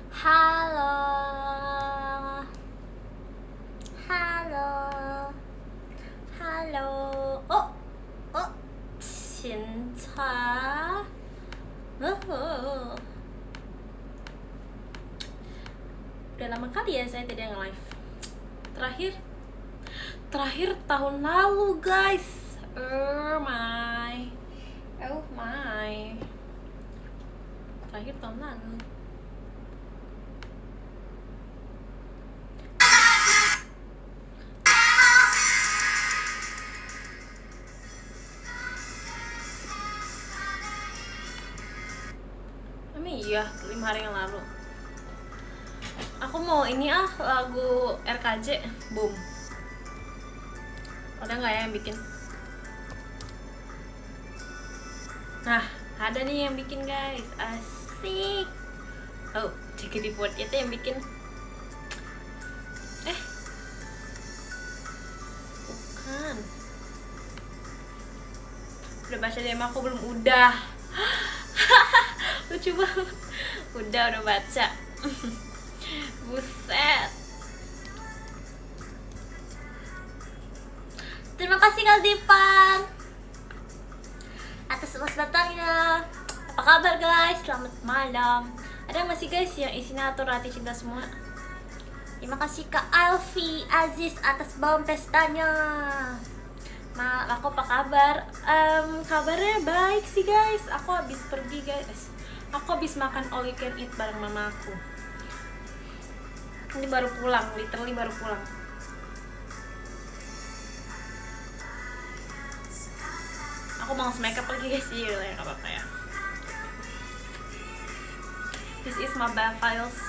Halo, halo, halo. Oh, oh, cinta. Oh. Udah lama kali ya saya tidak nge-live. Terakhir tahun lalu, guys. Oh my. Terakhir tahun lalu. Iya, 5 hari yang lalu. Aku mau ini lagu RKJ, Boom. Ada nggak ya yang bikin? Nah, ada nih yang bikin, guys. Asik. Oh, JKT48 itu yang bikin. Bukan. Udah baca DM aku belum? Udah. Lucu banget. Udah baca. Buset. Terima kasih Kak Dipan atas mas datangnya. Apa kabar guys? Selamat malam. Ada masih guys yang isinya atur hati cinta semua. Terima kasih Kak Alfi Aziz atas bawang pestanya. Nah, aku apa kabar? Kabarnya baik sih guys. Aku habis pergi guys. Aku habis makan all you can eat bareng mama aku. Ini baru pulang, literally baru pulang. Aku mau makeup lagi guys, ya nggak apa-apa ya. This is my bad files.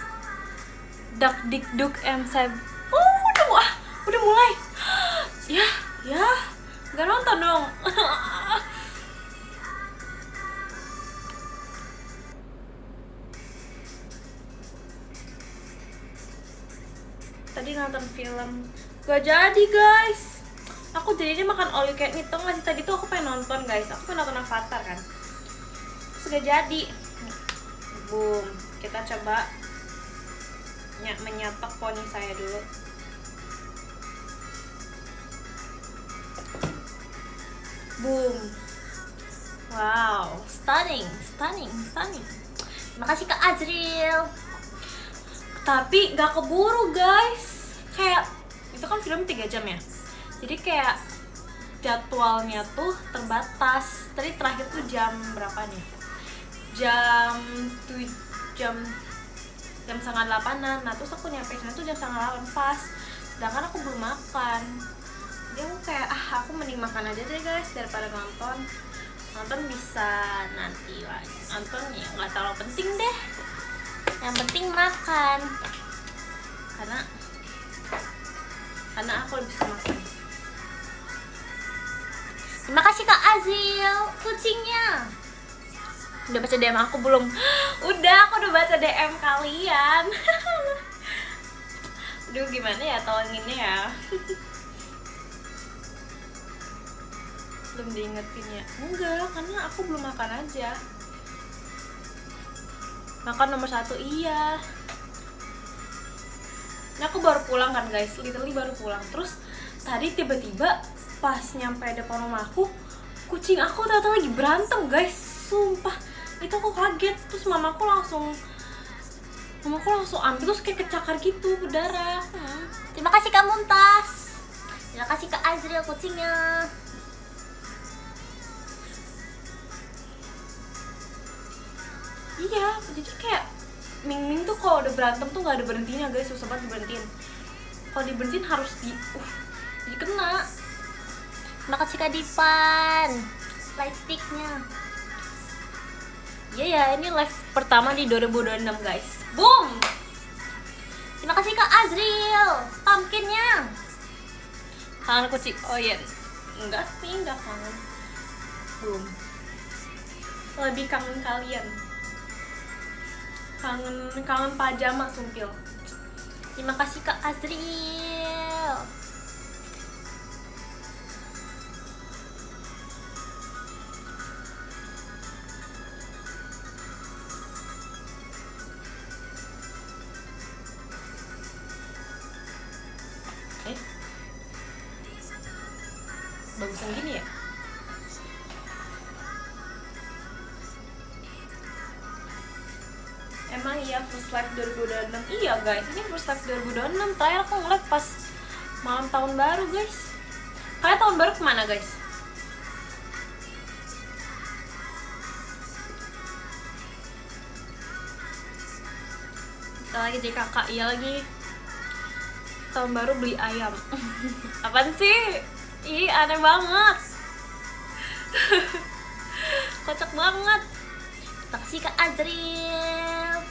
Dak dik duk M7. Udah mulai. Ya, nggak nonton dong. Tadi nonton film, gak jadi guys. Aku jadinya makan all you can eat tuh nggak sih. Tadi tuh aku pengen nonton guys. Aku pengen nonton Avatar kan. Terus gak jadi. Boom. Kita coba menyapak poni saya dulu. Boom. Wow, stunning. Makasih Kak Azril. Tapi gak keburu guys. Kayak itu kan film 3 jam ya. Jadi kayak jadwalnya tuh terbatas. Tadi terakhir tuh jam berapa nih? Jam 7:30. Nah terus aku nyampe sana tuh jam 7:30 pas. Sedangkan aku belum makan. Jadi aku kayak aku mending makan aja deh guys daripada nonton. Nonton bisa nanti lah. Nonton ya nggak terlalu penting deh. Yang penting makan. Karena aku lebih suka makan. Terima kasih Kak Azil, kucingnya. Udah baca DM aku belum? Udah, aku udah baca DM kalian. Aduh, gimana ya tolonginnya ya. Belum diingetin ya? Enggak, karena aku belum makan aja. Makan nomor 1, iya. Ini aku baru pulang kan guys, literally baru pulang. Terus tadi tiba-tiba pas nyampe depan rumah aku, kucing aku ternyata lagi berantem guys, sumpah. Itu aku kaget, terus mamaku langsung ambil, terus kayak kecakar gitu, berdarah. Terima kasih Kak Muntas. Terima kasih Kak Azril kucingnya. Iya, jadi kayak Ming tuh kalau udah berantem tuh gak ada berhentinya guys, susah banget diberhentiin. Kalau diberhentiin harus dikena. Terima kasih Kak Dipan light sticknya. Iya ya, ini live pertama di 2026 guys. Boom. Terima kasih Kak Azril pumpkinnya. Kangen kucing? Oh iya, enggak sih, enggak kangen. Boom. Lebih kangen kalian. Kangen pajama sumpil. Terima kasih Kak Azril. bagusan gini ya? Emang iya first live 2026? Iya guys, ini first live 2026. Terakhir aku ngeliat pas malam tahun baru guys. Kalian tahun baru kemana guys? Kita lagi jadi kakak, iya lagi. Tahun baru beli ayam. Apaan sih? Ih, aneh banget. Kocak banget. Taksi Kak Azril.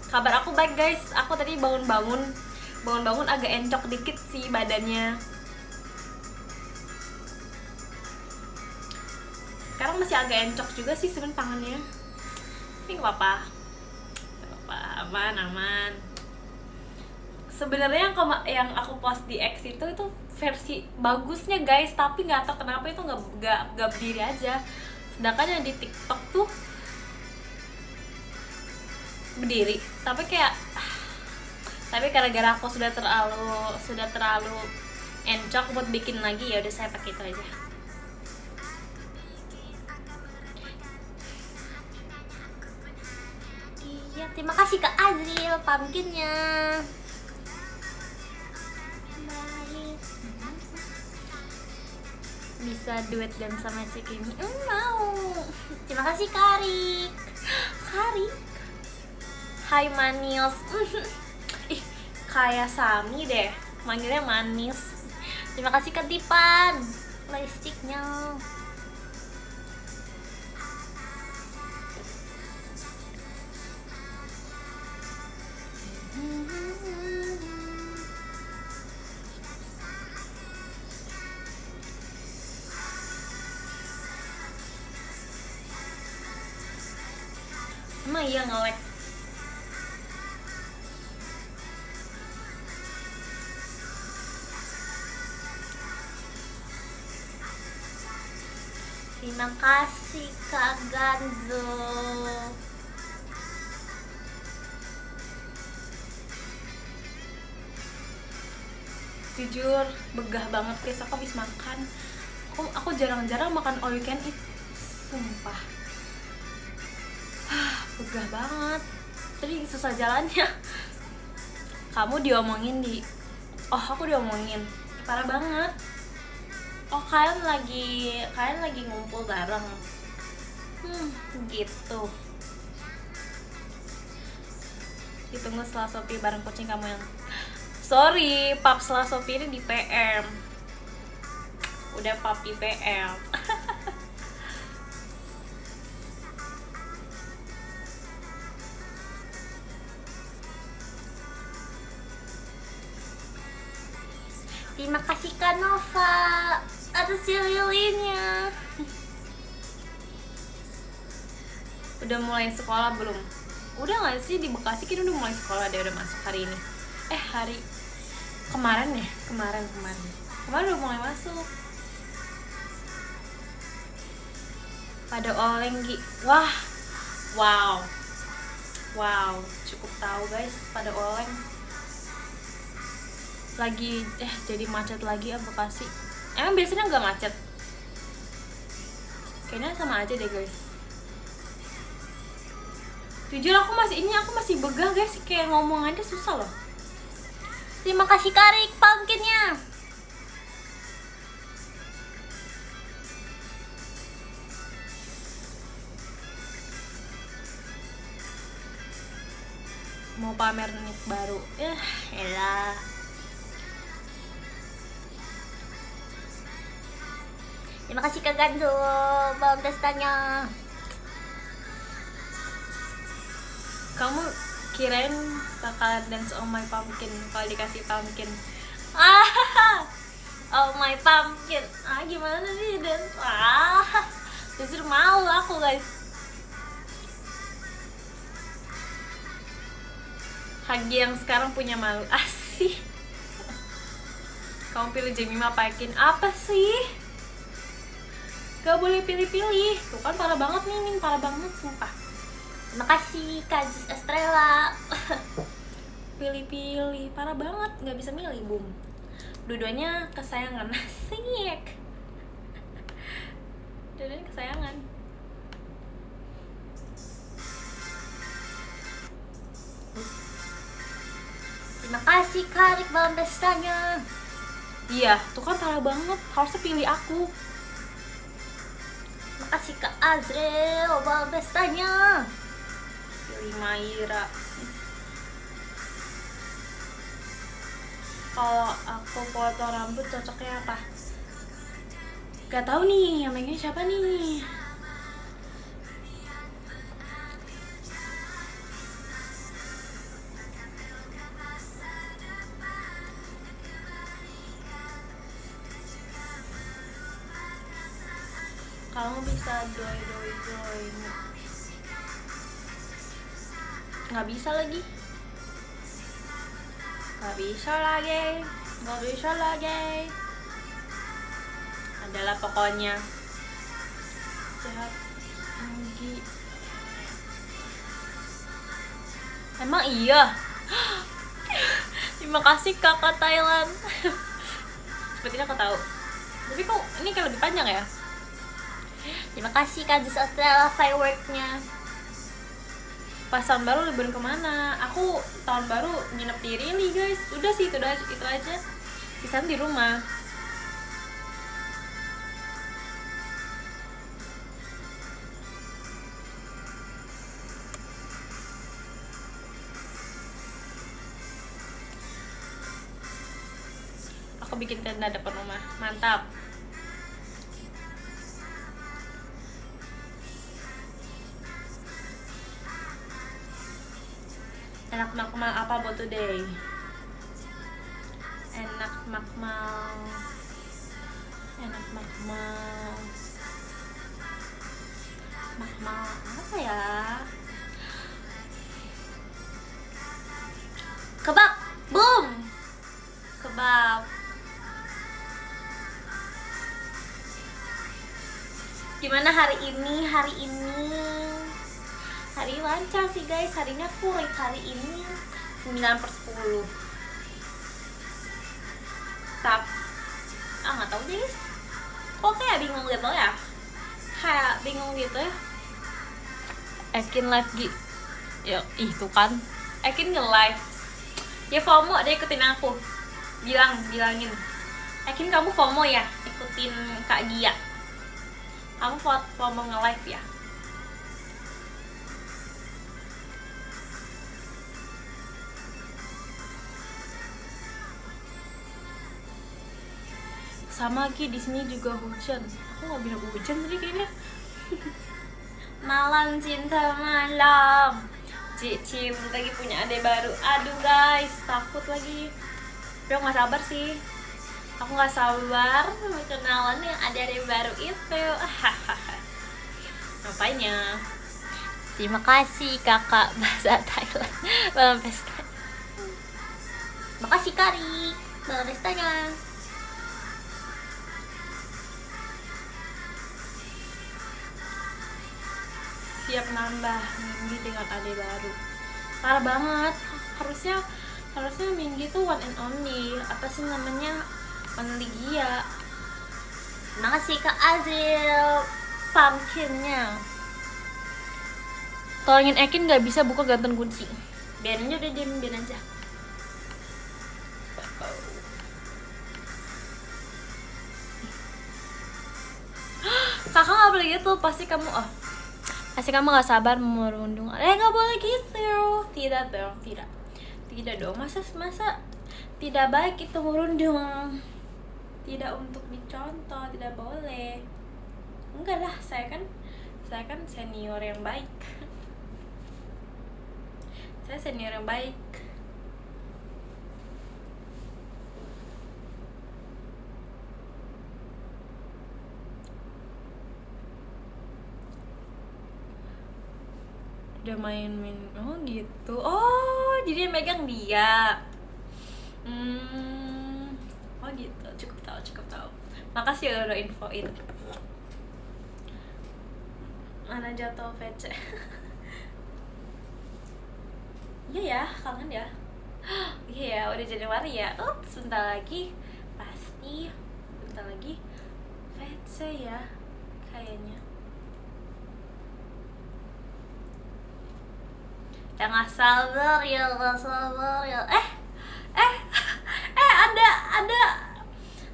Kabar aku baik guys. Aku tadi bangun-bangun agak encok dikit sih badannya. Sekarang masih agak encok juga sih sebenarnya tangannya. Tapi nggak apa-apa. Aman. Sebenarnya yang aku post di X itu versi bagusnya guys, tapi nggak tahu kenapa itu nggak berdiri aja. Sedangkan yang di TikTok tuh berdiri, tapi gara-gara aku sudah terlalu encok buat bikin lagi, ya udah saya pakai itu aja. Iya, terima kasih Kak Azril pumpkinnya. Bisa duet dan sama si Kimi? Mau. Terima kasih Karik. Hai Manis. Ih, kayak Sami deh, manggilnya Manis. Terima kasih Ketipan listriknya. Emang iya nge-lag. Terima kasih Kak Ganzo. Jujur begah banget guys, aku habis makan. Aku jarang-jarang makan all you can eat. Sumpah. Begah banget. Tadi susah jalannya. Kamu diomongin aku diomongin. Parah banget. Oh, kalian lagi ngumpul bareng. Gitu. Ditunggu setelah Sophie bareng kucing kamu yang. Sorry, pap setelah Sophie ini di PM. Udah pap di PM. Terima kasih Kak Nova atas lilinnya. Udah mulai sekolah belum? Udah nggak sih di Bekasi kan udah mulai sekolah deh, udah masuk hari ini. Hari kemarin ya, kemarin udah mulai masuk. Pada oleng Gi. Wow, cukup tahu guys, pada oleng. Lagi jadi macet lagi ya Bekasi. Emang biasanya nggak macet? Kayaknya sama aja deh guys. Jujur aku masih begah guys, kayak ngomong aja susah loh. Terima kasih Karik pumpkinnya. Mau pamer nih baru. Elah. Terima kasih Kak Ganzo, bawang pestanya. Kamu kirain bakalan dance Oh My Pumpkin kalau dikasih pumpkin? Oh My Pumpkin. Gimana sih dance? Justru mau aku guys. Hagi yang sekarang punya malu. Asih. Kamu pilih Jemima Paikin apa sih? Gak boleh pilih-pilih. Tuh kan parah banget nih, parah banget sumpah. Terima kasih Kak Jis Estrella. Pilih-pilih, parah banget, nggak bisa milih, Bum. Dua-duanya kesayangan. Asik. Dua-duanya kesayangan. Terima kasih Karik balon pestanya. Iya, tuh kan parah banget. Harusnya pilih aku. Terima kasih Kak Azril balon pestanya. Pilih Maira. Kalau aku potong rambut cocoknya apa? Gak tahu nih, yang megang siapa nih? Kamu bisa doi. Nggak bisa lagi. Adalah pokoknya jahat Anggi. Emang iya. Terima kasih kakak Thailand. Sepertinya aku tahu. Tapi kok ini kayak lebih panjang ya? Terima kasih Kak Jus Australia fireworknya. Pas tahun baru liburan kemana? Aku tahun baru nginep di Rili guys. Udah sih itu aja. Sisanya di rumah. Aku bikin tenda depan rumah. Mantap. Enak makmal apa buat today? Enak makmal apa ya? Kebab, boom. Kebab. Gimana hari ini? Hari lancar sih guys, harinya kurik hari ini 9/10. Nggak tahu deh guys. Kok kayak bingung gitu ya? Ekin live gitu. Ya, itu kan. Ekin nge-live. Ya FOMO dia ikutin aku. Bilangin. Ekin kamu FOMO ya? Ikutin Kak Gia. Kamu FOMO nge-live ya? Sama Ki, di sini juga hujan. Aku nggak bilang hujan tadi kayaknya. Malam cinta malam. Cim lagi punya adek baru. Aduh guys, takut lagi. Tapi aku nggak sabar sih. Aku nggak sabar kenalan yang ada adek baru itu. Ngapainnya? Terima kasih kakak bahasa Thailand. Malam pesta. Makasih Kari. Malam pestanya. Siap nambah Minggi dengan ade baru. Parah banget. Harusnya Minggi tuh one and only. Apa sih namanya? Only Gia. Makasih Kak Azil pumpkinnya. Tolongin Ekin gak bisa buka gantung kunci. Biarin aja udah biarin aja. Kakak gak boleh gitu, pasti kamu gak sabar merundung. Gak boleh gitu. Tidak dong. Masa tidak baik itu merundung. Tidak untuk dicontoh, tidak boleh. Enggak lah, saya kan senior yang baik. Saya senior yang baik. Udah main oh gitu. Oh jadi yang megang dia. Oh gitu. Cukup tahu. Makasih udah infoin. Mana jatuh VC. Iya ya, kangen ya. Iya ya, udah Januari ya. Sebentar lagi VC ya kayaknya. Ya nggak sabar ya, nggak sabar ya.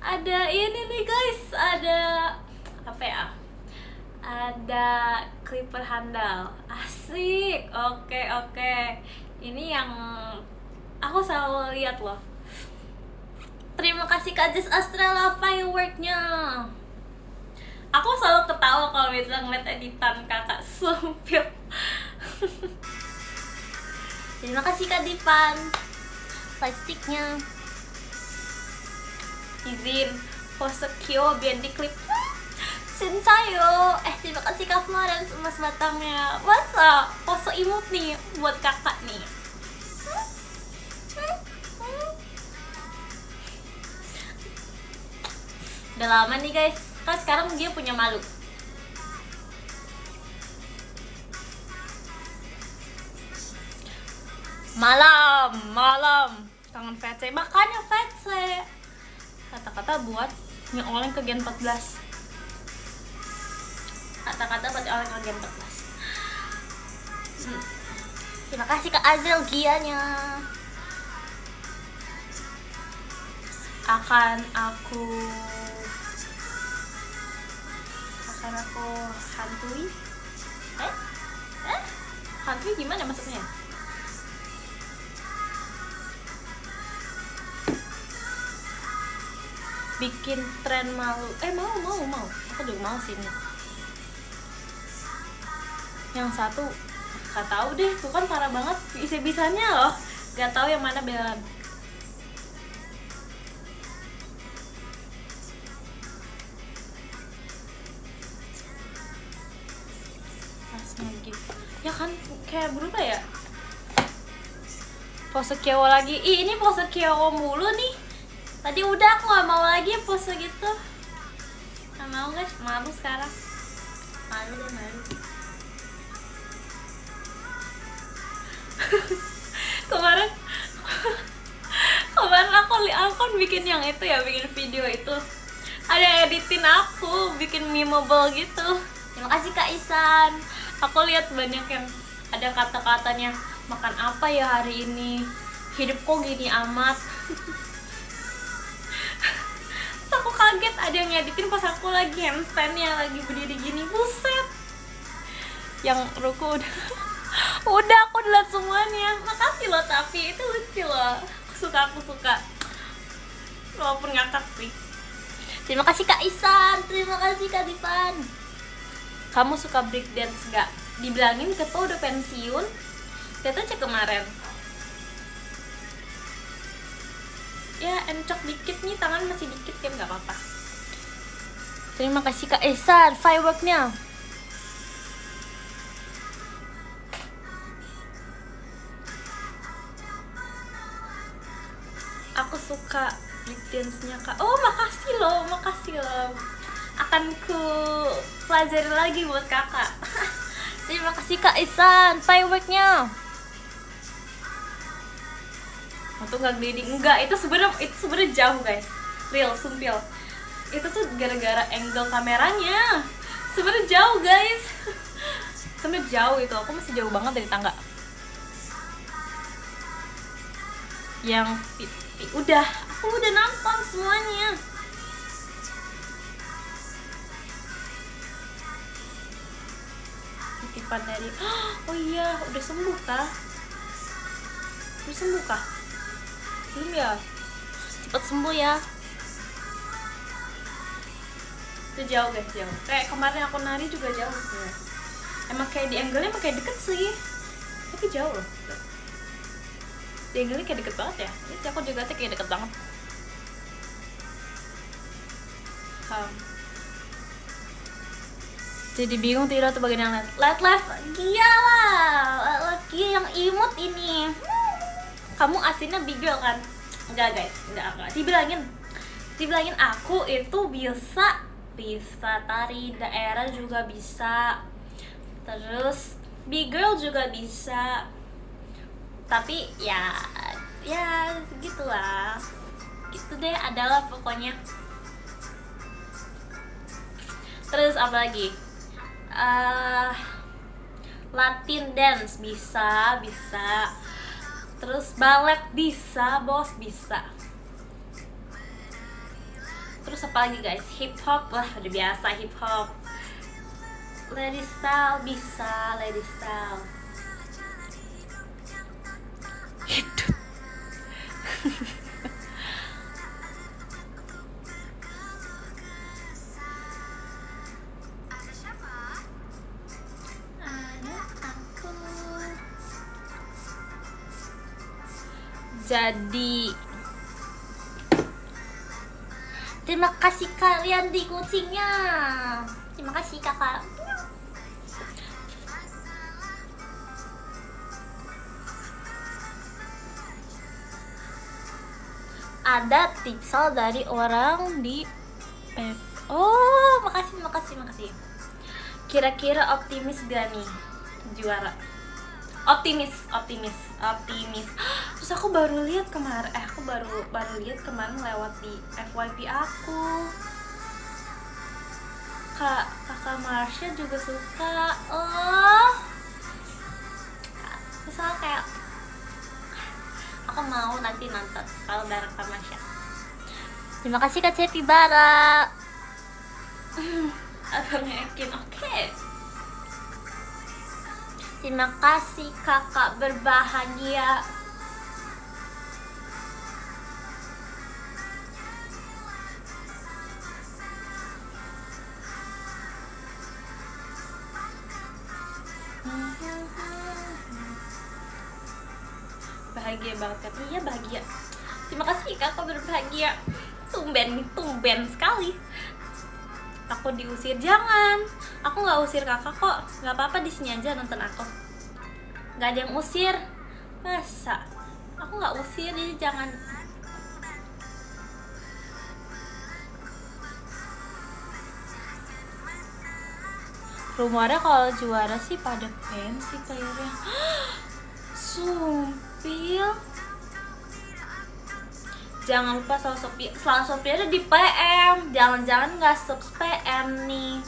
Ada ini nih guys, ada apa ya? Ada clipper handal, asik. Oke. Ini yang aku selalu lihat loh. Terima kasih Kak Jess Astrella fireworknya. Aku selalu ketawa kalau misalnya ngeliat editan kakak sumpil. Terima kasih Kak Dipan lightsticknya. Izin pose Kyo biar di klip. Sinsayo. Terima kasih Kak Florence emas batangnya. Masa pose imut nih buat kakak nih. Udah lama nih guys, kan sekarang dia punya malu. Malam kangen VC, makanya VC kata-kata buat nyoleng ke Gen 14. Kata-kata buat nyoleng ke Gen 14. Terima kasih Kak Azel Gianya. Akan aku hantui. Hantui gimana maksudnya? Bikin tren malu. Mau. Aku juga mau sih ini. Yang satu gak tahu deh, tuh kan parah banget bisa-bisanya loh. Gak tahu yang mana beneran. Ya kan kayak berubah ya. Pose Kyo lagi. Ini pose Kyo mulu nih. Tadi udah aku gak mau lagi pose gitu. Gak mau guys, malu sekarang. Malu. Kemarin aku kan bikin yang itu ya, bikin video itu. Ada editin aku, bikin memeable gitu. Terima kasih Kak Isan. Aku lihat banyak yang ada kata-katanya, makan apa ya hari ini, hidup kok gini amat. Aku kaget ada yang ngeditin pas aku lagi handstandnya lagi berdiri gini, buset. Yang ruku udah aku lihat semuanya. Makasih loh, tapi itu lucu loh. Aku suka walaupun ngakak sih. Terima kasih Kak Isan, terima kasih Kak Dipan. Kamu suka breakdance gak? Dibilangin Kepo udah pensiun. Kita cek kemarin. Ya encok dikit nih, tangan masih dikit kan gak apa-apa. Terima kasih Kak Isan fireworknya. Aku suka breakdance-nya Kak. Oh makasih loh. Akan ku pelajari lagi buat kakak. Terima kasih Kak Isan fireworknya. Untuk nggak gliding enggak, itu sebenarnya jauh guys, real sumpil. Itu tuh gara-gara angle kameranya. Sebenarnya jauh guys. Sebenarnya jauh itu, aku masih jauh banget dari tangga. Yang aku udah nonton semuanya. Titipan dari, oh iya, udah sembuh kah? Belum ya? Cepet sembuh ya. Itu jauh guys, jauh. Kayak kemarin aku nari juga jauh ya. Emang kayak di angle-nya emang kayak deket sih, tapi jauh loh. Di angle-nya kayak deket banget ya. Jadi aku juga kayak deket banget. Jadi bingung tidur tuh bagian yang lain. Live Gia lah. Live Gia yang imut ini. Kamu aslinya big girl kan? Enggak guys, enggak. Dibilangin aku itu bisa tari daerah juga bisa. Terus big girl juga bisa. Tapi ya gitulah. Gitu deh adalah pokoknya. Terus apa lagi? Latin dance bisa. Terus ballet bisa, bos, bisa. Terus apa lagi guys? Hip hop lah, udah biasa hip hop. Lady style bisa, lady style. Itu. Jadi terima kasih kalian di kucingnya. Terima kasih kakak. Ada tipsel dari orang di oh, makasih. Kira-kira optimis gak nih juara? Optimis. Terus aku baru lihat kemarin, aku baru lihat kemarin lewat di FYP aku. Kakak Marsha juga suka. Oh, misalnya kayak aku mau nanti nonton kalau bareng Kak Marsha. Terima kasih Kak Cepi Bara. Abangnya yakin oke. Terima kasih kakak berbahagia. Bahagia banget kan? Iya bahagia. Terima kasih kakak berbahagia. Tumben sekali. Aku diusir, jangan. Aku nggak usir kakak kok. Nggak apa-apa, di sini aja nonton aku. Nggak ada yang usir. Masa? Aku nggak usir, jadi jangan. Rumornya kalau juara sih pada pensi kayaknya. Sumpil. Jangan lupa selalu Sophia ada di PM. Jangan-jangan nggak subs PM nih.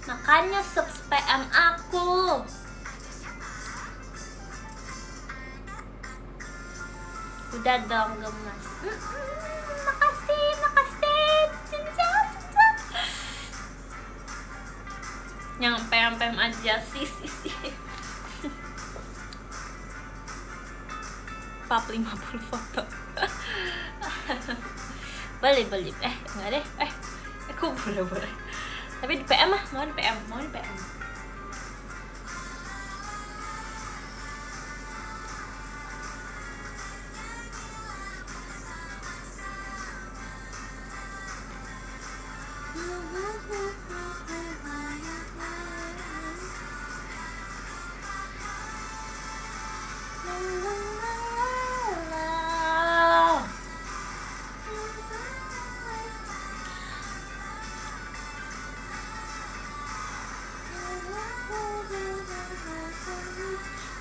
Makanya subs PM aku. Udah dong gemas. Makasih. Cincang. Yang PM aja sih. Pap 50 foto. boleh enggak deh aku boleh tapi di PM mah mau di PM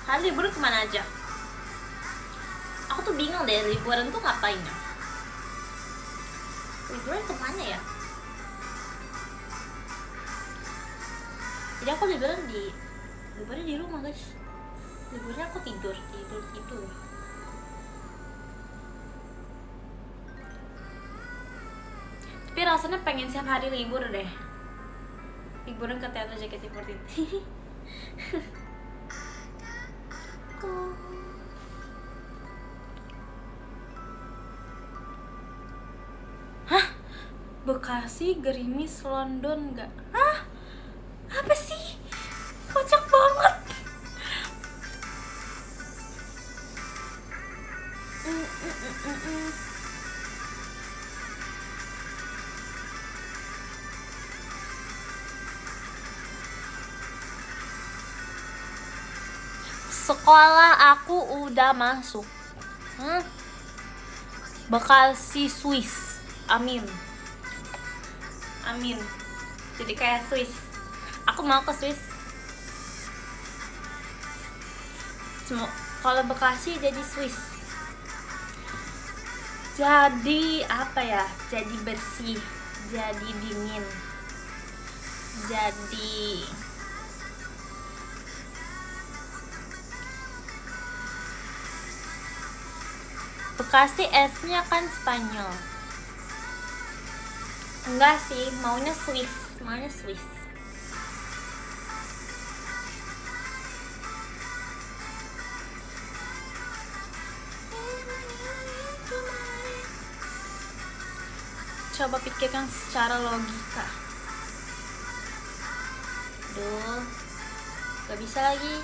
Hari liburan kemana aja? Aku tuh bingung deh, liburan tuh ngapain ya? Liburan kemana ya? Jadi aku liburan di rumah guys. Liburannya aku tidur. Tapi rasanya pengen setiap hari libur deh. Liburan ke teater JKT48. Hah? Bekasi, Gerimis, London nggak? Hah? Apa sih? Kocak banget. Sekolah aku udah masuk. Bekasi Swiss. Amin. Jadi kayak Swiss. Aku mau ke Swiss. Kalau Bekasi jadi Swiss. Jadi apa ya? Jadi bersih, jadi dingin. Jadi Bekasi S-nya kan Spanyol. Enggak sih, maunya Swiss. Coba pikirkan secara logika. Duh, gak bisa lagi.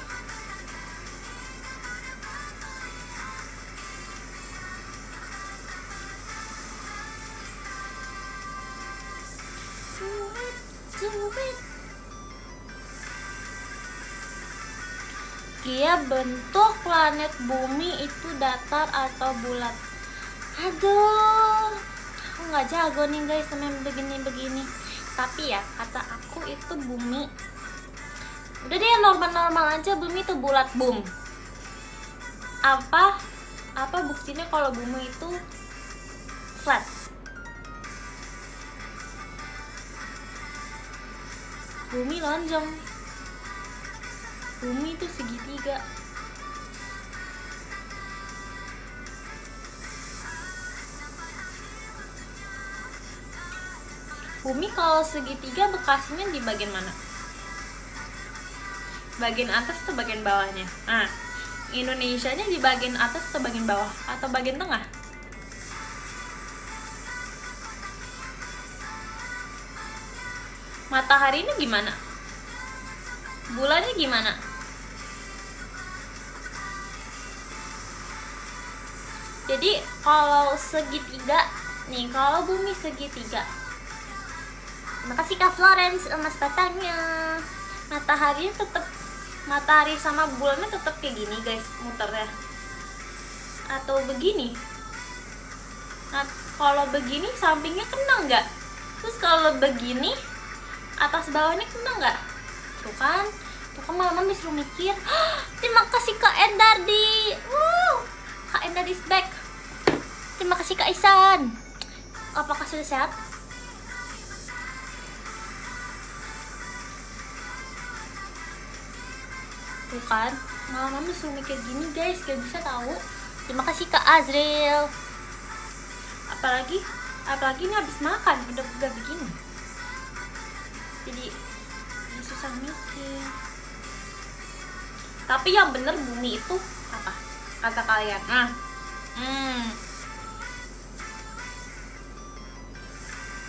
Dia bentuk planet bumi itu datar atau bulat. Aduh, aku nggak jago nih guys sama yang begini. Tapi ya kata aku itu bumi. Udah deh normal aja, bumi itu bulat, boom. Apa buktinya kalau bumi itu flat? Bumi lonjong. Bumi itu segitiga. Bumi kalau segitiga Bekasinya di bagian mana? Bagian atas atau bagian bawahnya? Nah, Indonesianya di bagian atas atau bagian bawah? Atau bagian tengah? Matahari ini gimana? Bulannya gimana? Jadi kalau segitiga nih, kalau bumi segitiga. Makasih Kak Florence emas batangnya. Matahari sama bulannya tetap kayak gini guys muternya. Atau begini. Nah, kalau begini sampingnya kena nggak? Terus kalau begini atas bawahnya kena nggak? Tuh kan mama disuruh mikir. Terima kasih Kak Endardi. Kak Endardi is back. Terima kasih Kak Isan. Apakah sudah sehat? Tuh kan mama disuruh mikir gini guys, gak bisa tahu. Terima kasih Kak Azril. Apalagi ini habis makan udah begini. Jadi susah mikir. Tapi yang bener bumi itu apa? Kata kalian.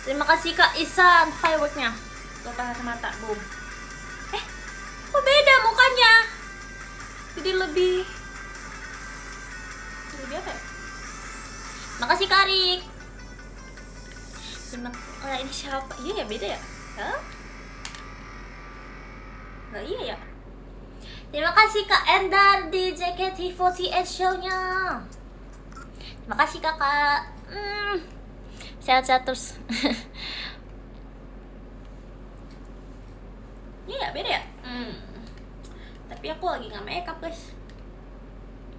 Terima kasih Kak Isan fireworknya. Tuh kacamata, boom. Kok beda mukanya? Jadi lebih apa ya? Makasih Kak Rik. Ini siapa? Iya ya, beda ya? Hah? Nggak iya ya? Terima kasih Kak Endar di JKT48 show-nya. Terima kasih Kakak. Sehat-sehat terus. Iya, beda ya? Tapi aku lagi nggak makeup guys.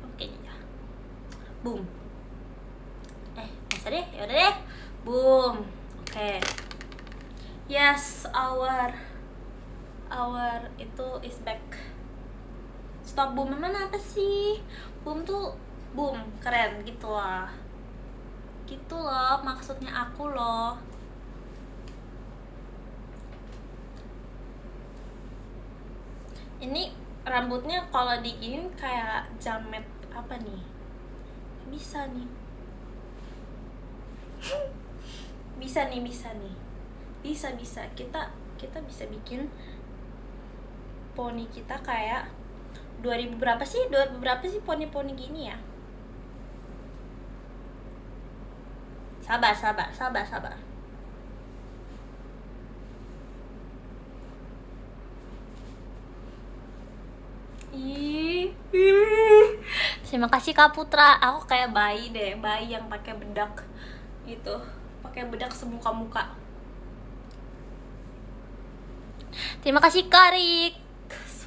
Oke ya. Boom. Bisa deh, yaudah deh. Boom. Oke. Yes, our itu is back. Stop boom mana apa sih? Boom tuh boom, keren gitu lah. Gitu loh maksudnya aku loh. Ini rambutnya kalau diginin kayak jamet apa nih? Bisa nih. Bisa. Kita bisa bikin poni kita kayak 2000 berapa sih poni gini ya. Sabar. Terima kasih Kak Putra. Aku kayak bayi yang pakai bedak gitu, pakai bedak semuka-muka. Terima kasih Karik.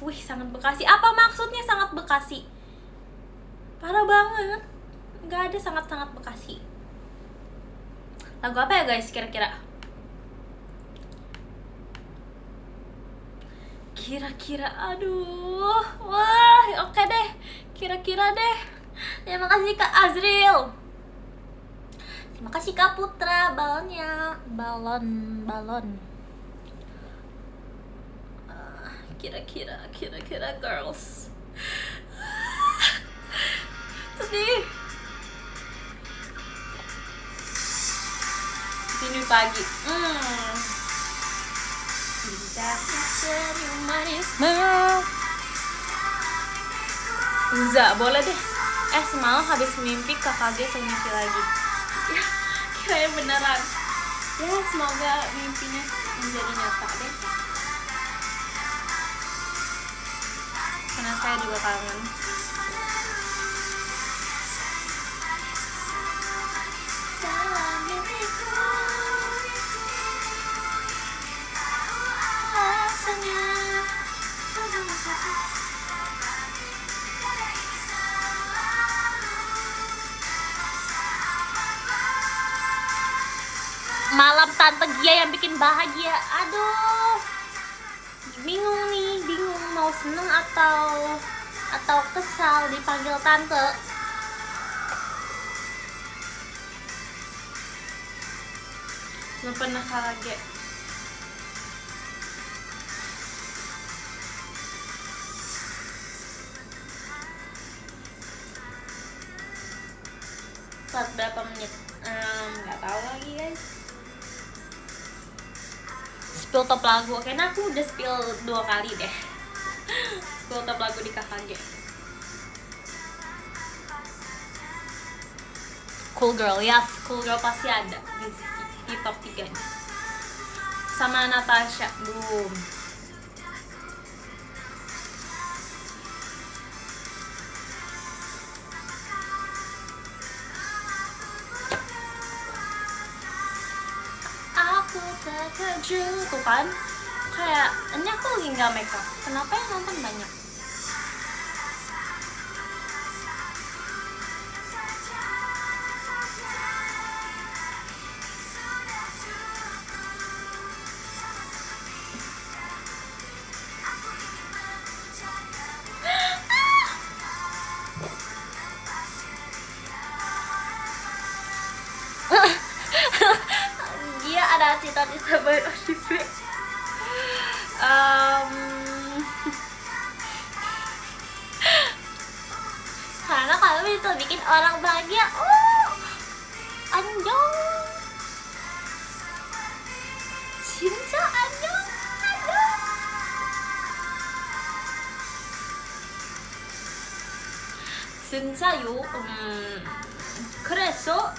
Wih, sangat Bekasi. Apa maksudnya sangat Bekasi? Parah banget. Gak ada sangat-sangat Bekasi. Lagu apa ya guys kira-kira? Kira-kira, aduh, wah, oke deh, kira-kira deh. Terima kasih Kak Azril. Terima kasih Kak Putra, balonnya, balon. Kira-kira girls. Sedih. Sini pagi. Bisa senyum manismu. Enggak, boleh deh. Semalam habis mimpi KKG mimpi lagi. Ya, kirain beneran. Ya, semoga mimpinya menjadi nyata deh. Karena saya juga kangen. Dalam mimpiku rasanya malam Tante Gia yang bikin bahagia. Aduh, bingung mau seneng atau kesal dipanggil tante. Belum pernah kaget. Saat berapa menit? Nggak tahu lagi guys. Spill top lagu. Oke, nah aku udah spill 2 kali deh. Spill top lagu di KKG. Cool Girl, yes, Cool Girl pasti ada di top 3 nya. Sama Natasha, boom. Aku terkejut, tuh kan? Kayak, ini aku lagi nggak make up. Kenapa yang nonton banyak? Dia ada cita-cita berOSIP. Karena kalau bisa bikin orang bahagia. Anjong. Cinta anjong. 진짜요? 그래서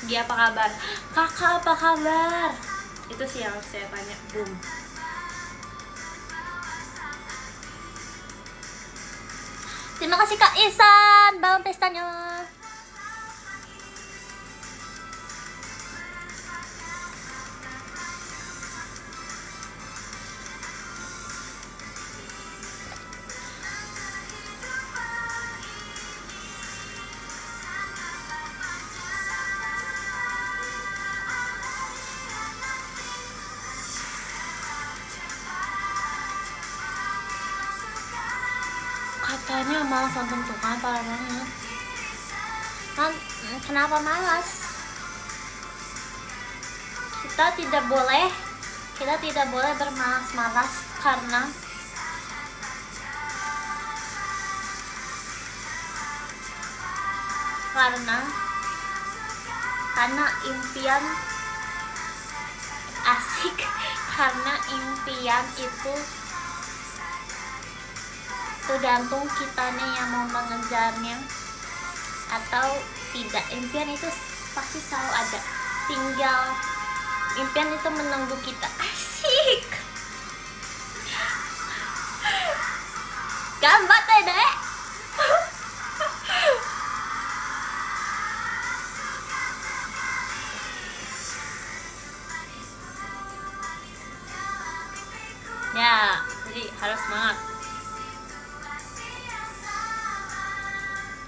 dia apa kabar? Kakak apa kabar? Itu sih yang saya tanya. Boom. Terima kasih Kak Isan, balon pestanya. Katanya malas nonton tuh kan, parah banget. Kenapa malas? Kita tidak boleh bermalas-malas karena impian asik. Karena impian itu tergantung kitanya yang mau mengejarnya atau tidak. Impian itu pasti selalu ada, tinggal impian itu menunggu kita. Asik. Ganbatte deh. Ya, jadi harus semangat.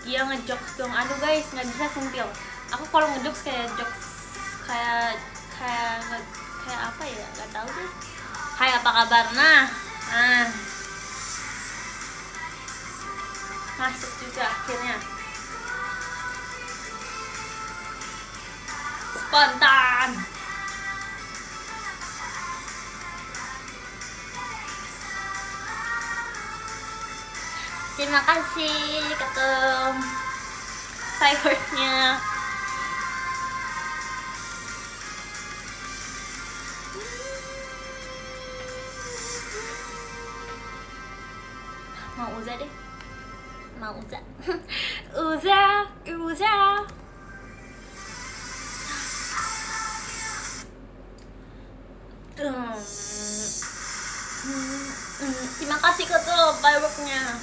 Dia ngejokes dong. Aduh guys, nggak bisa sentil. Aku kalau ngejokes kayak jokes kayak kayak kayak apa ya, nggak tahu deh. Hai, apa kabar? Nah masuk juga akhirnya. Spontan. Terima kasih ketum fireworknya. Mau Uza deh, mau Uza. Uza. Terima kasih ketum fireworknya.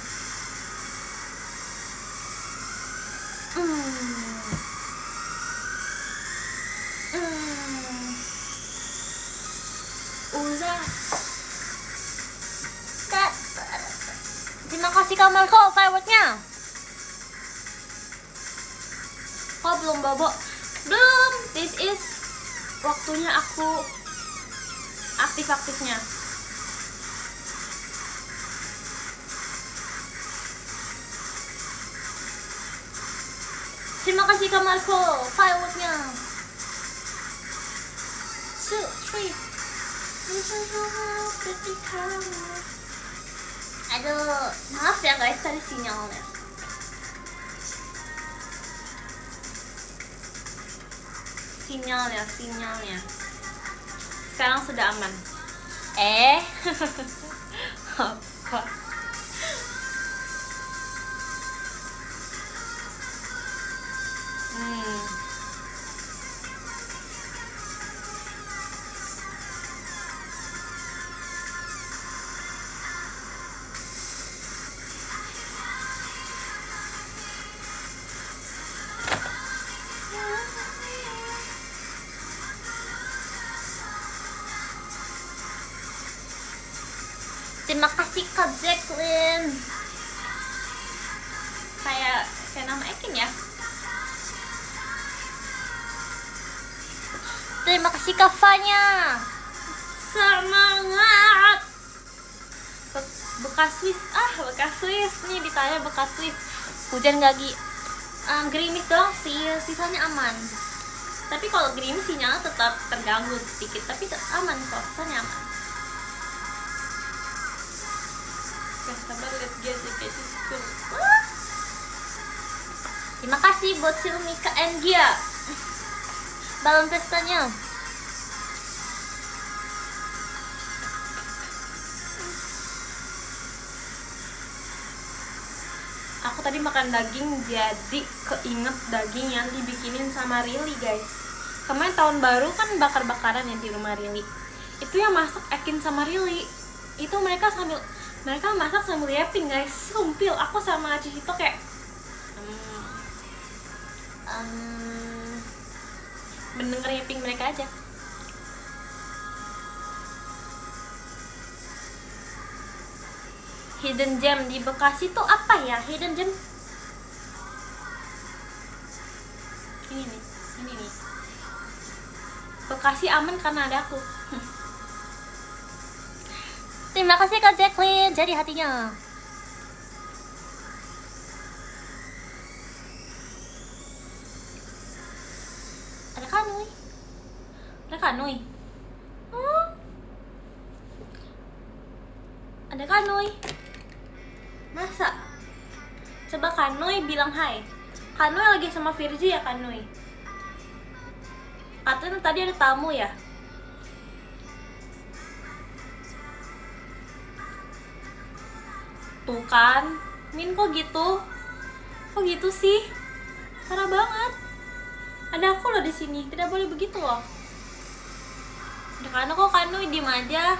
Uza. Terima kasih Kak Marco fireworknya. Kok belum bobo? Belum. This is waktunya aku aktif-aktifnya. Terima kasih Kak Marco fireworknya. 2, 3. Aduh, maaf ya guys, tadi sinyalnya. Sinyalnya. Sekarang sudah aman. Apa? Terima kasih Kak Jacqueline. Kayak nama Ekin ya. Terima kasih Kak Fanya. Semangat. Bekas Swiss nih, ditanya bekas Swiss. Hujan gak Gi? Gerimis doang sih, sisanya aman. Tapi kalau gerimis sinyalnya tetap terganggu sedikit, tapi aman kok, sisanya aman. Sabar, let's get education school. Terima kasih buat Silmika and Gia. Balon pestanya. Aku tadi makan daging, jadi keinget daging yang dibikinin sama Rili guys. Kemarin tahun baru kan bakar-bakaran ya di rumah Rili. Itu yang masak Ekin sama Rili. Itu mereka masak sambil yapping guys, sumpil. Aku sama Cicito kayak mendengar yapping mereka aja. Hidden gem di Bekasi tuh apa ya? Hidden gem ini nih. Bekasi aman karena ada aku. Terima kasih Kak Jacqueline, jadi hatinya. Ada Kanui. Ada Kanui. Masa? Coba Kanui bilang hai. Kanui lagi sama Virgi ya Kanui? Katanya tadi ada tamu ya? Tuh kan, Min kok gitu sih? Parah banget. Ada aku loh di sini, tidak boleh begitu loh. Ada Kano kok Kanui diem aja.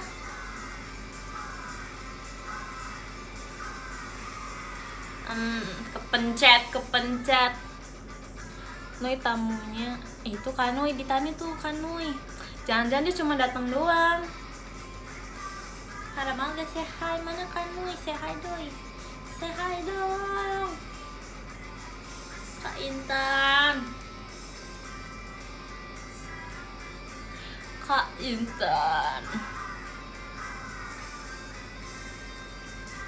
Kepencet. Noi tamunya itu Kanui, ditanya tuh Kanui. Jangan-jangan dia cuma datang doang. Harap banget say hi, mana Kanui? Say hi doi. Say hi dong Kak Intan. Kak Intan.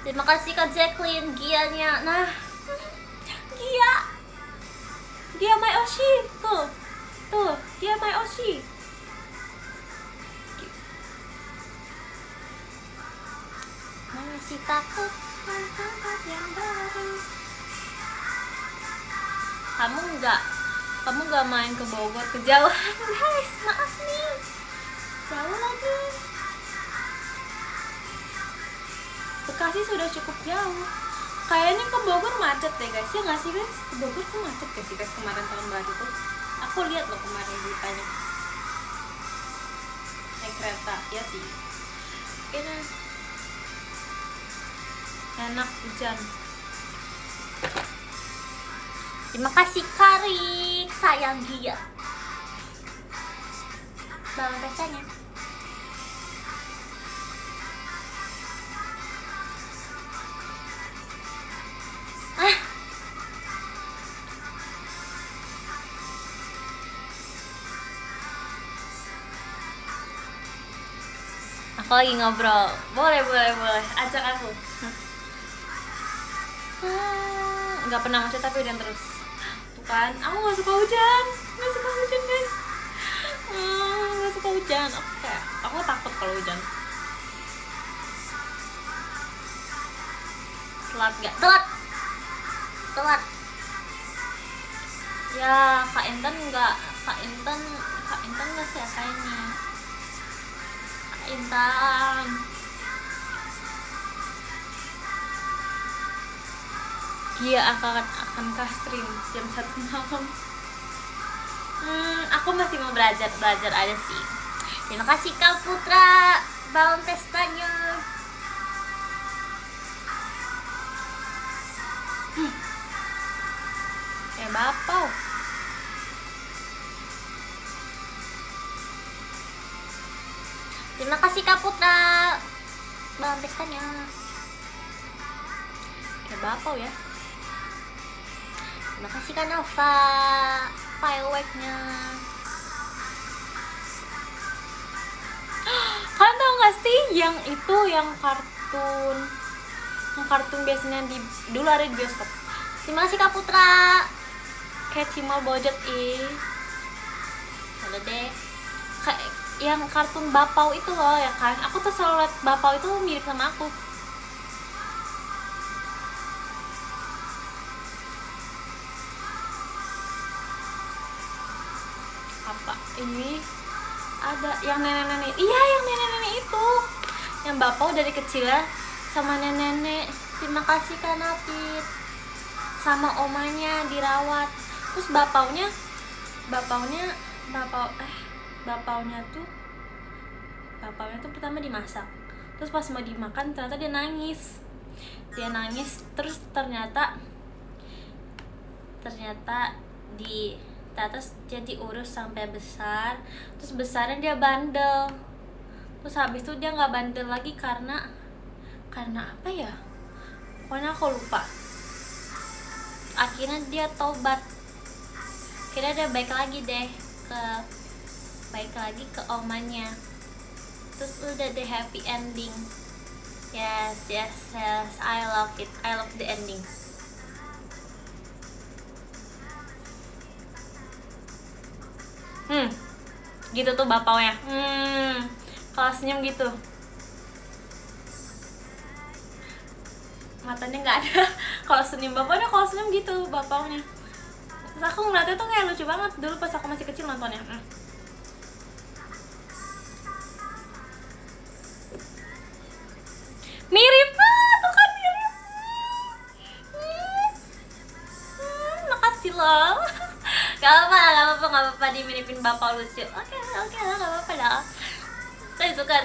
Terima kasih Kak Jacqueline Gianya. Nah, Gia my Oshi. Tuh, Gia my Oshi. Masih takut tempat yang baru. Kamu nggak main ke Bogor, kejauhan guys, maaf nih, jauh lagi. Bekasi sudah cukup jauh. Kayaknya ke Bogor macet deh guys, ya nggak sih guys? Ke Bogor tuh macet gak sih guys kemarin tahun baru tuh? Aku lihat loh kemarin beritanya. Naik kereta, ya sih. Kayaknya enak hujan. Terima kasih Karik, sayang Gia. Bangun pestanya. Aku lagi ngobrol. Boleh. Ajak aku. Nggak pernah macet tapi hujan terus. Tuh kan, aku nggak suka hujan guys. Nggak suka hujan. Aku takut kalau hujan. Telat nggak? Telat. Ya Kak Intan nggak sih kayaknya. Kak Intan. Dia akan stream jam 1 malam. Aku masih mau belajar aja sih. Terima kasih Kak Putra, bangun pestanya. Kayak bapau. Terima kasih Kak Putra, bangun pestanya. Kayak bapau ya. Terima kasih Kak Nova, fireworknya. Kalian tau gak sih yang itu, yang kartun biasanya dulu ada di bioskop. Terima kasih Kak Putra. Kayak Cimal Bojot ada deh. Kayak yang kartun bapau itu loh ya kan. Aku tuh selalu liat bapau itu mirip sama aku. Apa ini ada yang nenek-nenek, iya yang nenek-nenek itu yang bapau dari kecil ya sama nenek-nenek. Terima kasih Kak Napit, sama omanya dirawat. Terus bapaunya tuh pertama dimasak, terus pas mau dimakan ternyata dia nangis terus ternyata dia diurus sampai besar, terus besarnya dia bandel, terus habis itu dia nggak bandel lagi karena apa ya, pokoknya aku lupa. Akhirnya dia tobat, akhirnya dia baik lagi ke omanya, terus udah deh happy ending. Yes, I love it, I love the ending. Gitu tuh bapaunya. Kalau senyum gitu matanya nggak ada. Kalau senyum gitu bapaunya. Terus aku ngeliatnya tuh kayak lucu banget dulu pas aku masih kecil nontonnya. Mirip tuh kan, mirip. Makasih loh. Gak apa-apa dimiripin bapak lucu. Oke lah, gak apa-apa lah. Saya suka.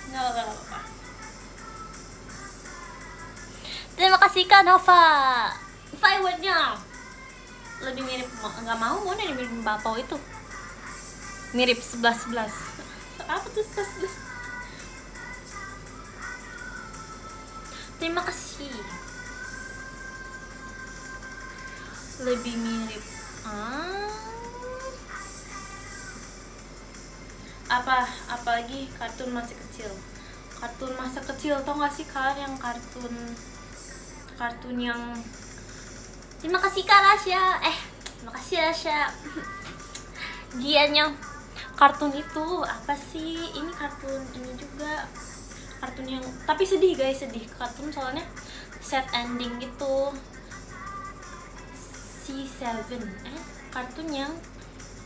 Gak apa-apa. Terima kasih Kak Nova, fireworknya lebih mirip, nggak mau nih mirip bapau itu, mirip 11. Apa tuh 11? Terima kasih. Lebih mirip. apalagi kartun masa kecil. Kartun masa kecil, tau gak sih kalian yang kartun yang terima kasih Kak Rasya, terima kasih Rasya. Gianya kartun itu apa sih? Ini kartun ini juga kartun yang tapi sedih guys, sedih kartun soalnya sad ending gitu. C7 kartun yang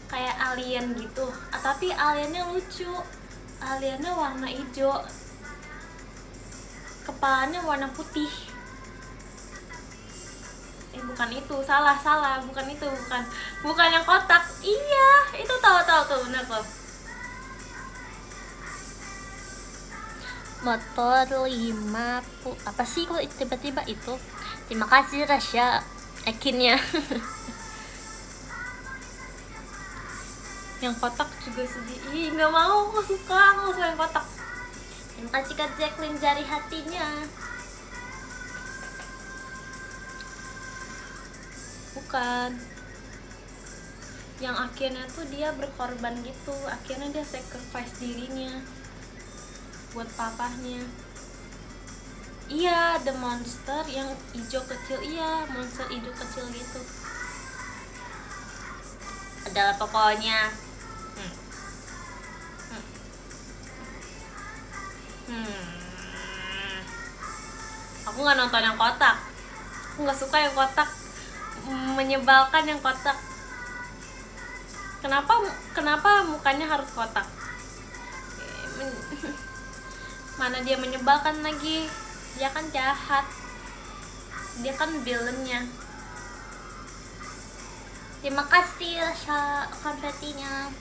kayak alien gitu, tapi aliennya lucu, aliennya warna hijau, kepalanya warna putih. Bukan itu, salah, bukan yang kotak. Iya, itu tahu tuh, bener tuh. Motor 50 apa sih kok tiba-tiba itu? Terima kasih Rasya, akhirnya. Yang kotak juga sedih. Ih, nggak mau, aku suka yang kotak. Terima kasih Kak Jacqueline jari hatinya. Bukan. Yang akhirnya tuh dia berkorban gitu. Akhirnya dia sacrifice dirinya buat papahnya. Iya, The Monster yang hijau kecil. Iya, monster hijau kecil gitu. Adalah pokoknya. Aku nggak nonton yang kotak. Aku nggak suka yang kotak. Menyebalkan yang kotak. Kenapa mukanya harus kotak? Mana dia menyebalkan lagi? Dia kan jahat. Dia kan villainnya. Terima kasih Rasya konfetinya.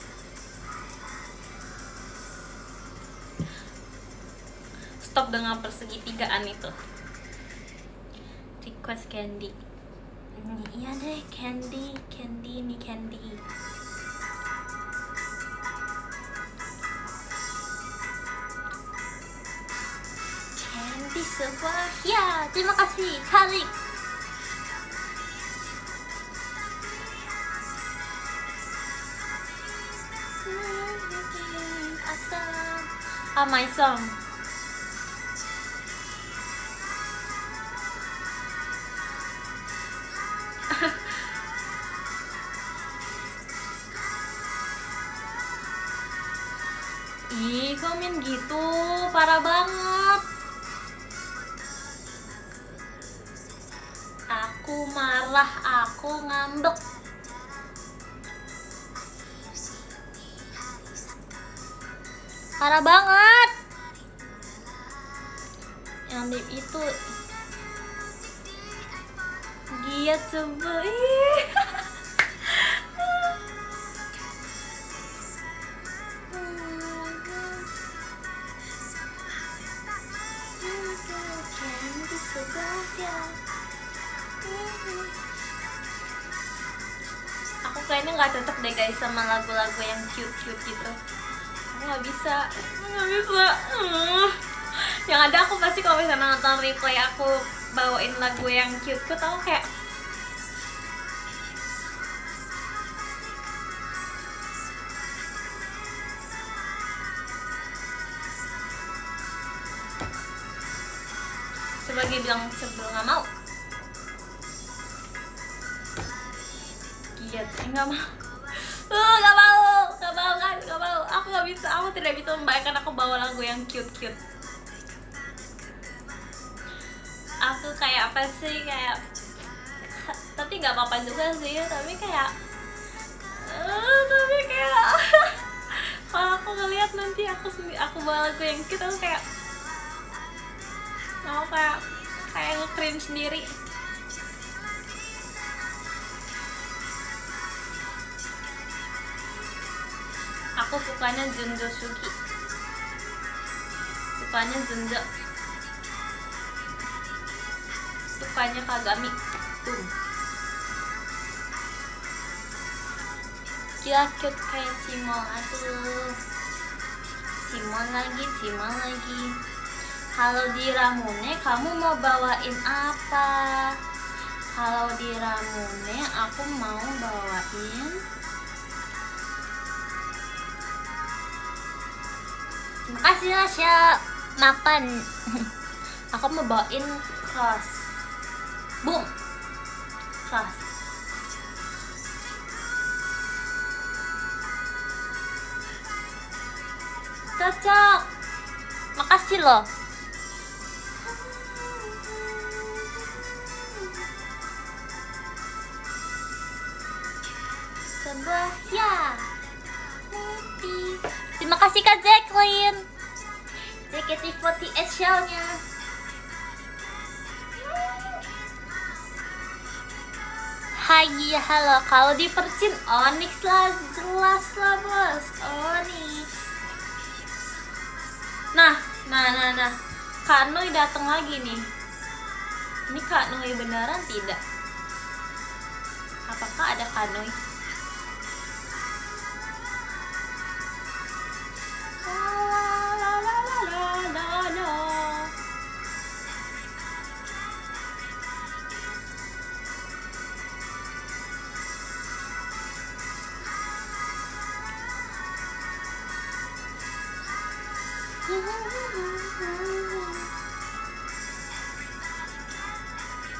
Stop dengan persegitigaan itu. Request candy. Iya deh, candy nih candy. Candy sebuah. Ya, terima kasih Karik. My song. Ih, komen gitu, parah banget. Aku marah, aku ngambek. Parah banget. Yang itu dia coba. Aku kayaknya nggak cocok deh guys sama lagu-lagu yang cute gitu. Aku nggak bisa. Yang ada aku pasti kalau misalnya nonton replay aku bawain lagu yang cute, aku kayak coba dia bilang sebelum nggak mau. Giat, nggak mau. Nggak mau. Aku tidak bisa membayangkan aku bawa lagu yang cute. Aku kayak apa sih, kayak tapi nggak apa-apa juga sih, tapi kayak kalau aku ngeliat nanti aku bawa lagu yang cute, aku kayak mau kayak nge-cringe sendiri. Aku sukanya Junjo Sugi, sukanya Junjo, sukanya Kagami tuh. Gila cute kayak Cimol. Aduh, Cimol lagi. Kalau di Ramune kamu mau bawain apa? Kalau di Ramune aku mau bawain Makasih Nasya makan. Aku mau bawain cross. Boom. Cross. Cocok. Makasih loh. Sebuah ya. Terima kasih Kak Jacqueline. JKT48 show-nya. Hai, halo. Kalau di Persin Onyx lah, jelas lah bos. Onyx. Nah. Kak Noi datang lagi nih. Ini Kak Noi beneran tidak? Apakah ada Kak Noi?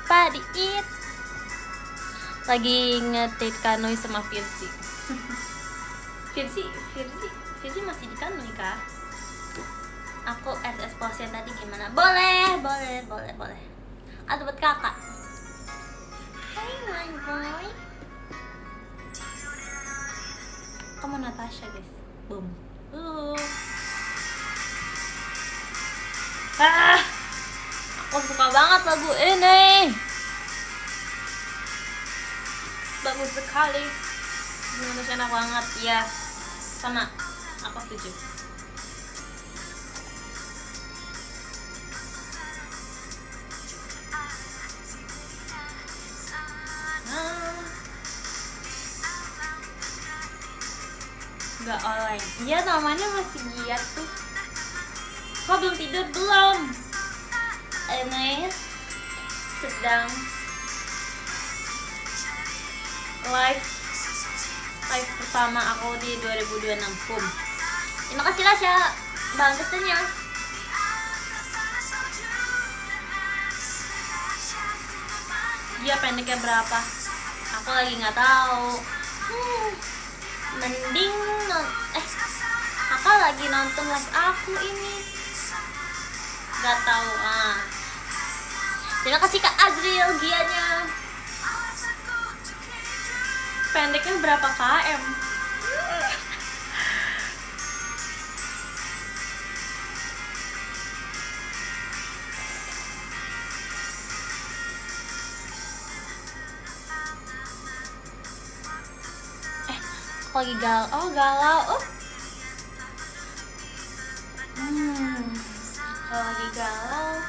Padi it lagi ngetit Kanoi sama Virzi. Virzi masih di Kanoi kah? Aku SS post yang tadi gimana? Boleh. Ada buat kakak. Hai my boy. Kamu Natasha guys. Boom. Aku suka banget lagu ini. Bagus sekali. Indonesia enak banget ya. Sama. Aku setuju. Gak oleng. Iya namanya masih giat tuh. Kok belum tidur? Belum. Ini sedang live pertama aku di 2026. Terima kasih Lasya Bang Kestennya. Dia pendeknya berapa? Aku lagi nggak tahu. Mending kakak lagi nonton live aku ini. Gak tahu. Terima kasih Kak Azriel Gianya. Pendeknya berapa km? Aku lagi galau. Kalau lagi galau.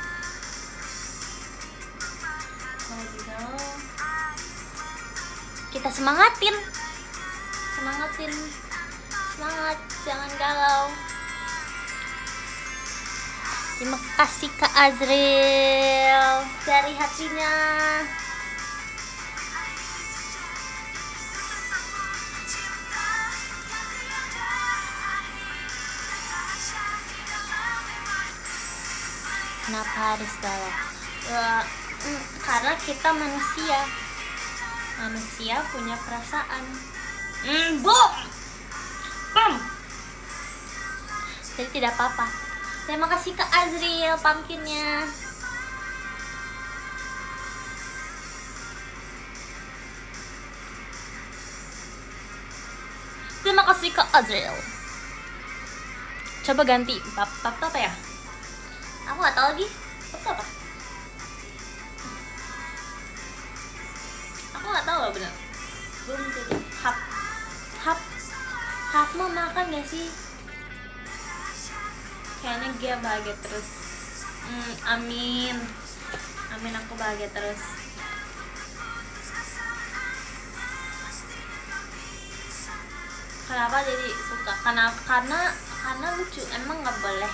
Kita semangatin. Semangat, jangan galau. Terima kasih Kak Azriel dari hatinya. Kenapa harus galau? Karena kita manusia punya perasaan. Boom. Jadi tidak apa-apa. Terima kasih Kak Azriel pumpkinnya. Terima kasih Kak Azriel. Coba ganti pap apa ya? Aku nggak tahu lagi. Apa? Aku nggak tahu lah benar. Belum jadi hap mau makan gak sih? Kayaknya dia bahagia terus. Amin aku bahagia terus. Kenapa jadi suka? Karena lucu. Emang nggak boleh.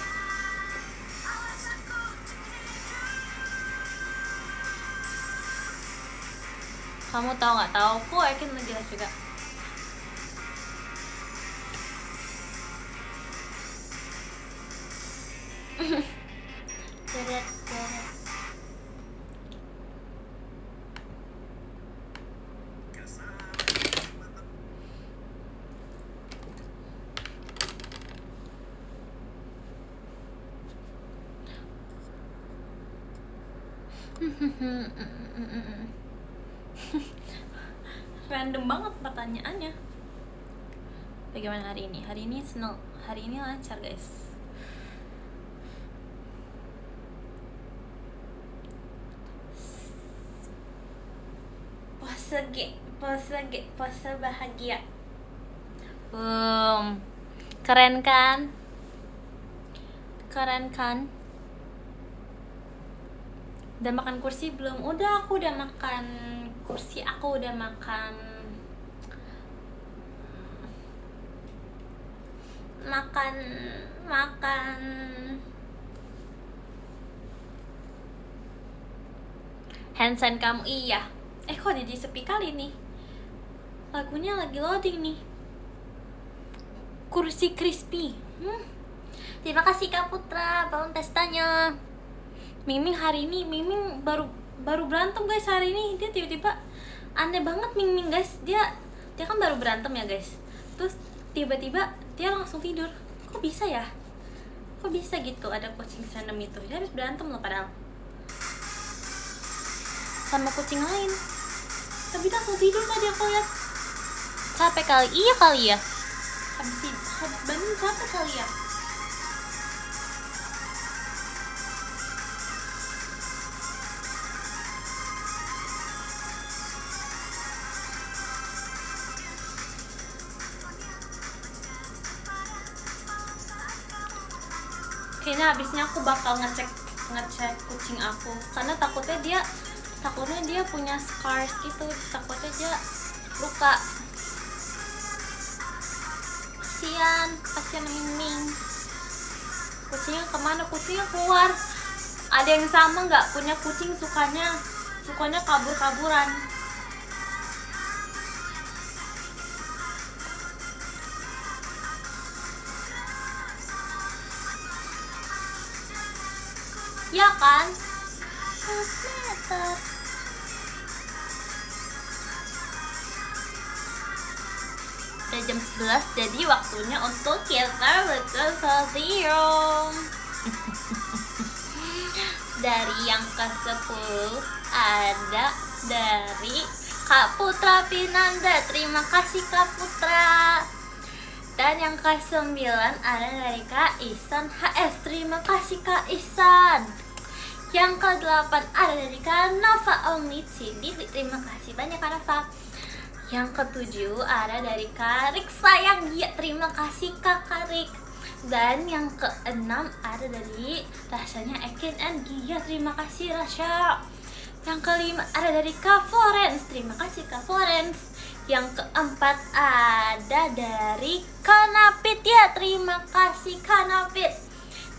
Kamu tahu nggak tahu? Aku yakin menjelas juga. Random banget pertanyaannya. Bagaimana hari ini? Hari ini senang. Hari ini lancar, guys. Pose bahagia. Keren kan? Keren kan? Udah makan kursi belum? Udah, aku udah makan kursi. Aku udah makan handsign kamu. Iya. Kok jadi sepi kali nih? Lagunya lagi loading nih. Kursi crispy. Terima kasih Kak Putra, bangun pestanya. Miming hari ini, Miming baru berantem guys hari ini. Dia tiba-tiba aneh banget Miming guys. Dia kan baru berantem ya guys. Terus tiba-tiba dia langsung tidur. Kok bisa ya? Kok bisa gitu ada kucing random itu? Dia habis berantem loh padahal sama kucing lain. Tapi dia langsung tidur tadi aku lihat. Capek kali. Iya kali ya. Habis bangun capek kali ya. Kayaknya habisnya aku bakal ngecek kucing aku karena takutnya dia punya scars gitu, takutnya dia luka. Kasian Miming. Kucingnya kemana? Kucingnya keluar. Ada yang sama nggak punya kucing sukanya kabur-kaburan? Ya kan? Udah jam 11, jadi waktunya untuk kita berkonsultium. Dari yang ke-10 ada dari Kak Putra Pinanda. Terima kasih Kak Putra. Dan yang ke-9 ada dari Kak Ihsan HS. Terima kasih Kak Ihsan. Yang ke-8 ada dari Kak Nova Omnitidi. Terima kasih banyak Kak Nova. Yang ke-7 ada dari Kak Rik Sayang Gia. Terima kasih Kak Rik. Dan yang ke-6 ada dari Rasanya Ekin and Gia. Terima kasih Rasya. Yang ke-5 ada dari Kak Florence. Terima kasih Kak Florence. Yang ke-4 ada dari Kak Napit ya. Terima kasih Kak Napit.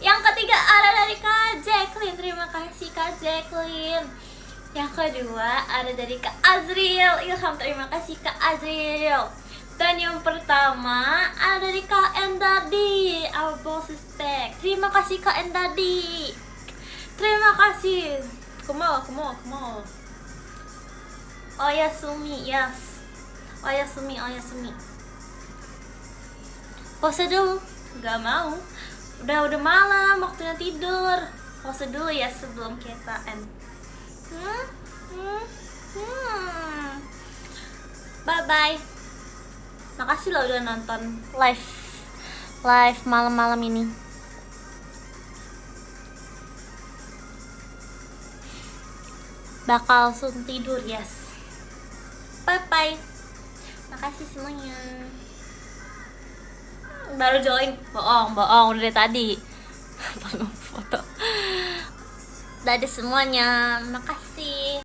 Yang ke-3 ada dari Kak Jacqueline. Terima kasih Kak Jacqueline. Yang kedua ada dari Kak Azriel Ilham. Terima kasih Kak Azriel. Dan yang pertama ada dari Kak Endadi, our boss respect. Terima kasih Kak Endadi. Terima kasih. Kumo. Oyasumi, yes. Oyasumi. Pose dulu. Gak mau. Udah malam, waktunya tidur. Pose dulu ya sebelum kita end. Bye. Makasih lo udah nonton live malam-malam ini. Bakal langsung tidur, yes. Bye. Makasih semuanya. Baru join. Bohong udah dari tadi. Foto. Dadah semuanya. Makasih.